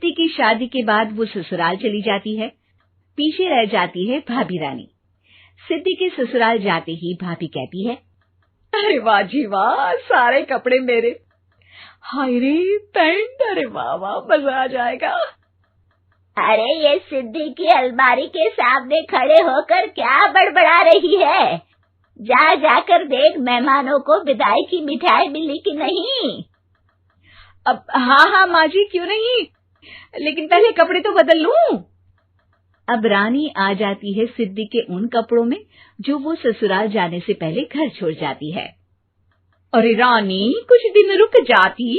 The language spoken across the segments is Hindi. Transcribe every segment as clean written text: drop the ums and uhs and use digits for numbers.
सिद्धि की शादी के बाद वो ससुराल चली जाती है। पीछे रह जाती है भाभी रानी। सिद्धि के ससुराल जाते ही भाभी कहती है, अरे वाह जी वाह, सारे कपड़े मेरे। हाय रे पैंट, अरे वाह वाह, मजा आ जाएगा। अरे ये सिद्धि की अलमारी के सामने खड़े होकर क्या बड़बड़ा रही है? जा जाकर देख मेहमानों को विदाई की मिठाई मिली कि नहीं। अब हाँ माँ जी, क्यों नहीं, लेकिन पहले कपड़े तो बदल लूं। अब रानी आ जाती है सिद्धि के उन कपड़ों में जो वो ससुराल जाने से पहले घर छोड़ जाती है। अरे रानी, कुछ दिन रुक जाती।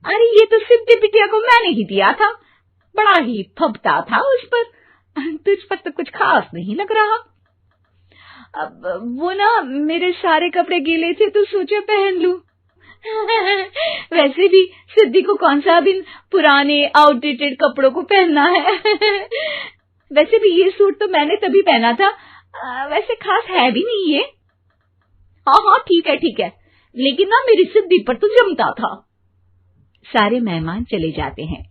अरे ये तो सिद्धि बिटिया को मैंने ही दिया था, बड़ा ही फबता था उस पर, तुझ पर तो कुछ खास नहीं लग रहा। अब वो ना मेरे सारे कपड़े गीले थे तो सोचा पहन लूं। वैसे भी सिद्धि को कौन सा अभी पुराने आउटडेटेड कपड़ों को पहनना है। वैसे भी ये सूट तो मैंने तभी पहना था, वैसे खास है भी नहीं ये। हाँ ठीक है, लेकिन ना मेरी सिद्धि पर तो जमता था। सारे मेहमान चले जाते हैं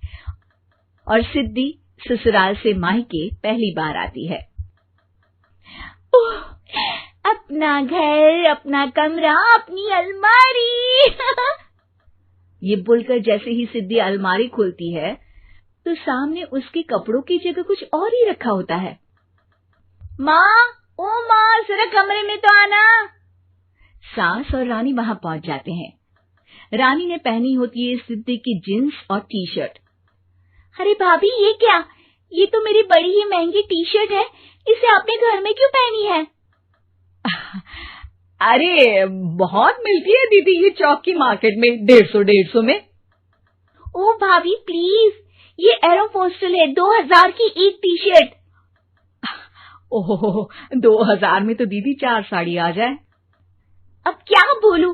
और सिद्धि ससुराल से मायके पहली बार आती है। ओह, अपना घर, अपना कमरा, अपनी अलमारी। ये बोलकर जैसे ही सिद्धि अलमारी खोलती है तो सामने उसके कपड़ों की जगह कुछ और ही रखा होता है। माँ, ओ माँ, जरा कमरे में तो आना। सास और रानी वहां पहुंच जाते हैं। रानी ने पहनी होती है सिद्धि की जींस और टी शर्ट। अरे भाभी, ये क्या? ये तो मेरी बड़ी ही महंगी टी शर्ट है, इसे आपने घर में क्यों पहनी है? अरे बहुत मिलती है दीदी ये चौक की मार्केट में, 150 में। ओ भाभी प्लीज, ये एरोपोस्टल है, 2000 की एक टी शर्ट। ओह, 2000 में तो दीदी 4 साड़ी आ जाए। अब क्या बोलूं?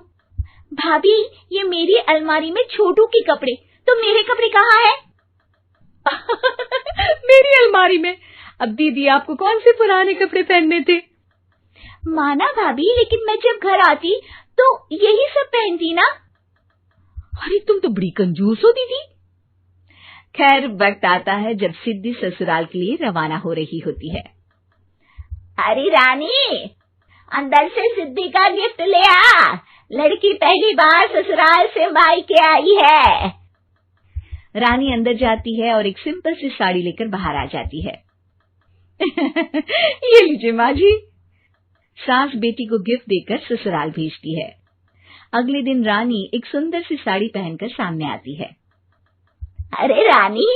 भाभी, ये मेरी अलमारी में छोटू के कपड़े, तो मेरे कपड़े कहाँ हैं? मेरी अलमारी में? अब दीदी आपको कौन से पुराने कपड़े पहनने थे? माना भाभी, लेकिन मैं जब घर आती तो यही सब पहनती ना। अरे तुम तो बड़ी कंजूस हो दीदी। खैर, वक्त आता है जब सिद्धि ससुराल के लिए रवाना हो रही होती है। अरे रानी, अंदर से सिद्धि का गिफ्ट ले आ, लड़की पहली बार ससुराल से मायके आई है। रानी अंदर जाती है और एक सिंपल सी साड़ी लेकर बाहर आ जाती है। ये लीजिए माँ जी। सास बेटी को गिफ्ट देकर ससुराल भेजती है। अगले दिन रानी एक सुंदर सी साड़ी पहनकर सामने आती है। अरे रानी,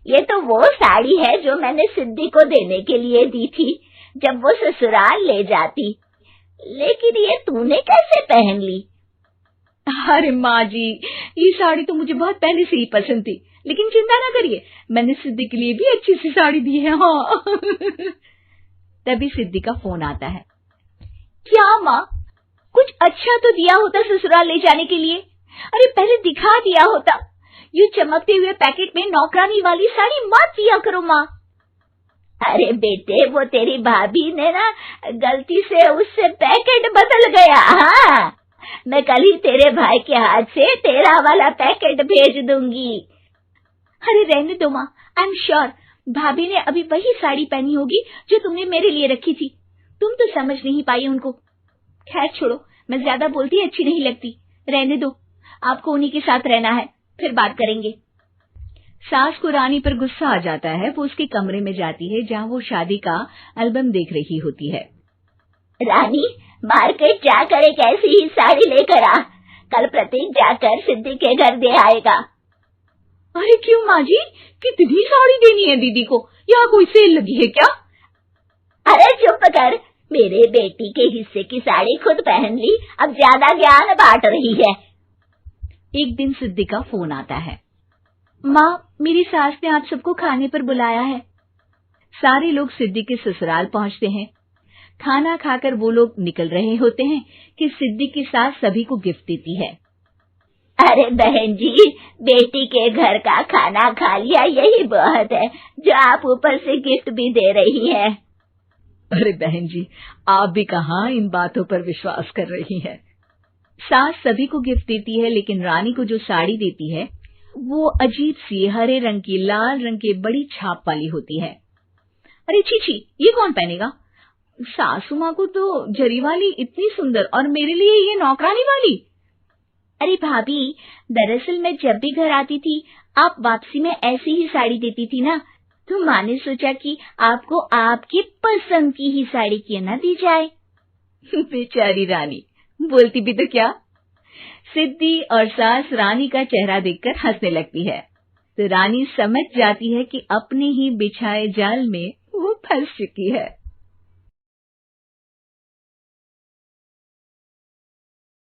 ये तो वो साड़ी है जो मैंने सिद्धि को देने के लिए दी थी जब वो ससुराल ले जाती, लेकिन ये तूने कैसे पहन ली? अरे माँ जी, ये साड़ी तो मुझे बहुत पहले से ही पसंद थी, लेकिन चिंता ना करिए, मैंने सिद्धि के लिए भी अच्छी सी साड़ी दी है। हाँ। तभी सिद्धि का फोन आता है। क्या माँ, कुछ अच्छा तो दिया होता ससुराल ले जाने के लिए। अरे पहले दिखा दिया होता। ये चमकते हुए पैकेट में नौकरानी वाली साड़ी मत दिया करो माँ। अरे बेटे, वो तेरी भाभी ने ना गलती से उससे पैकेट बदल गया। हाँ, मैं कल ही तेरे भाई के हाथ से तेरा वाला पैकेट भेज दूंगी। अरे रहने दो माँ, आई एम श्योर भाभी ने अभी वही साड़ी पहनी होगी जो तुमने मेरे लिए रखी थी। तुम तो समझ नहीं पाई उनको। खैर छोड़ो, मैं ज्यादा बोलती अच्छी नहीं लगती, रहने दो, आपको उन्हीं के साथ रहना है, फिर बात करेंगे। सास को रानी पर गुस्सा आ जाता है। वो उसके कमरे में जाती है जहाँ वो शादी का एल्बम देख रही होती है। रानी, मार्केट जाकर एक ऐसी ही साड़ी लेकर आ, कल प्रतीक जाकर सिद्धि के घर दे आएगा। अरे क्यों माँ जी, कितनी साड़ी देनी है दीदी को? यहाँ कोई सेल लगी है क्या? अरे चुप कर, मेरे बेटी के हिस्से की साड़ी खुद पहन ली, अब ज्यादा ज्ञान बांट रही है। एक दिन सिद्धि का फोन आता है। माँ, मेरी सास ने आप सबको खाने पर बुलाया है। सारे लोग सिद्धि के ससुराल पहुँचते हैं। खाना खाकर वो लोग निकल रहे होते हैं कि सिद्धि की सास सभी को गिफ्ट देती है। अरे बहन जी, बेटी के घर का खाना खा लिया, यही बहुत है जो आप ऊपर से गिफ्ट भी दे रही है। अरे बहन जी, आप भी कहाँ इन बातों पर विश्वास कर रही हैं। सास सभी को गिफ्ट देती है, लेकिन रानी को जो साड़ी देती है वो अजीब सी हरे रंग की लाल रंग के बड़ी छाप वाली होती है। अरे छी छी, ये कौन पहनेगा? सासू माँ को तो जरी वाली इतनी सुंदर, और मेरे लिए ये नौकरानी वाली। अरे भाभी, दरअसल मैं जब भी घर आती थी आप वापसी में ऐसी ही साड़ी देती थी ना, तो माँ ने सोचा कि आपको आपकी पसंद की ही साड़ी क्यों ना दी जाए। बेचारी रानी, बोलती भी तो क्या। सिद्धि और सास रानी का चेहरा देखकर हंसने लगती है, तो रानी समझ जाती है कि अपने ही बिछाए जाल में वो फंस चुकी है।